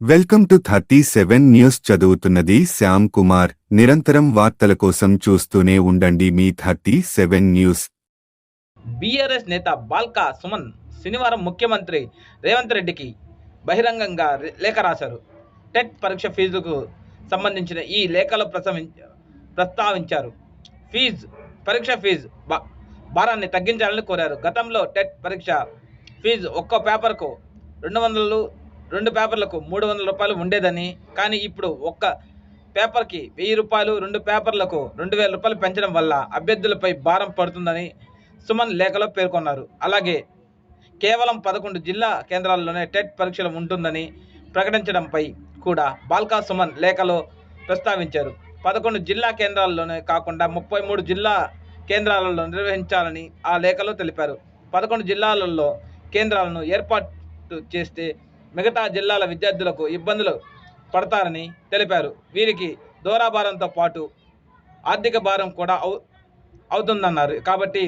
Welcome to 37 news. చదువుతున్నది శ్యామ్ కుమార్. నిరంతరం వార్తల కోసం చూస్తూనే ఉండండి మీ 37 న్యూస్. బీఆర్ఎస్ నేత బాల్కా సుమన్ శనివారం ముఖ్యమంత్రి రేవంత్ రెడ్డికి బహిరంగంగా లేఖ రాశారు. టెట్ పరీక్ష ఫీజుకు సంబంధించిన ఈ లేఖలో ప్రస్తావించారు. పరీక్ష ఫీజు భారాన్ని తగ్గించాలని కోరారు. గతంలో టెట్ పరీక్ష ఫీజు ఒక్కో పేపర్కు 2 పేపర్లకు 300 రూపాయలు ఉండేదని, కానీ ఇప్పుడు ఒక్క పేపర్కి 1000 రూపాయలు, 2 పేపర్లకు 2000 రూపాయలు పెంచడం వల్ల అభ్యర్థులపై భారం పడుతుందని సుమన్ లేఖలో పేర్కొన్నారు. అలాగే కేవలం 11 జిల్లా కేంద్రాల్లోనే టెట్ పరీక్షలు ఉంటుందని ప్రకటించడంపై కూడా బాల్కా సుమన్ లేఖలో ప్రస్తావించారు. 11 జిల్లా కేంద్రాల్లోనే కాకుండా 33 జిల్లా కేంద్రాలలో నిర్వహించాలని ఆ లేఖలో తెలిపారు. 11 జిల్లాలలో కేంద్రాలను ఏర్పాటు చేస్తే మిగతా జిల్లాల విద్యార్థులకు ఇబ్బందులు పడతారని తెలిపారు. వీరికి దూరాభారంతో పాటు ఆర్థిక భారం కూడా అవుతుందన్నారు. కాబట్టి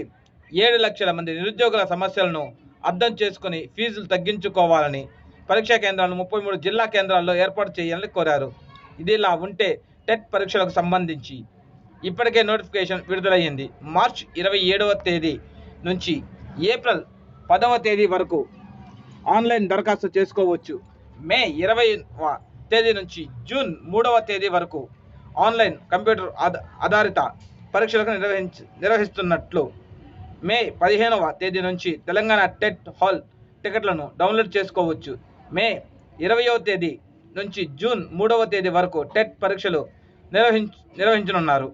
7 లక్షల మంది నిరుద్యోగుల సమస్యలను అర్థం చేసుకుని ఫీజులు తగ్గించుకోవాలని, పరీక్షా కేంద్రాలను 33 జిల్లా కేంద్రాల్లో ఏర్పాటు చేయాలని కోరారు. ఇదిలా ఉంటే టెట్ పరీక్షలకు సంబంధించి ఇప్పటికే నోటిఫికేషన్ విడుదలయ్యింది. మార్చి 27వ తేదీ నుంచి ఏప్రిల్ 10వ తేదీ వరకు ఆన్లైన్ దరఖాస్తు చేసుకోవచ్చు. మే 20వ తేదీ నుంచి జూన్ 3వ తేదీ వరకు ఆన్లైన్ కంప్యూటర్ ఆధారిత పరీక్షలకు నిర్వహిస్తున్నట్లు, మే 15వ తేదీ నుంచి తెలంగాణ టెట్ హాల్ టికెట్లను డౌన్లోడ్ చేసుకోవచ్చు. మే 20వ తేదీ నుంచి జూన్ 3వ తేదీ వరకు టెట్ పరీక్షలు నిర్వహించనున్నారు.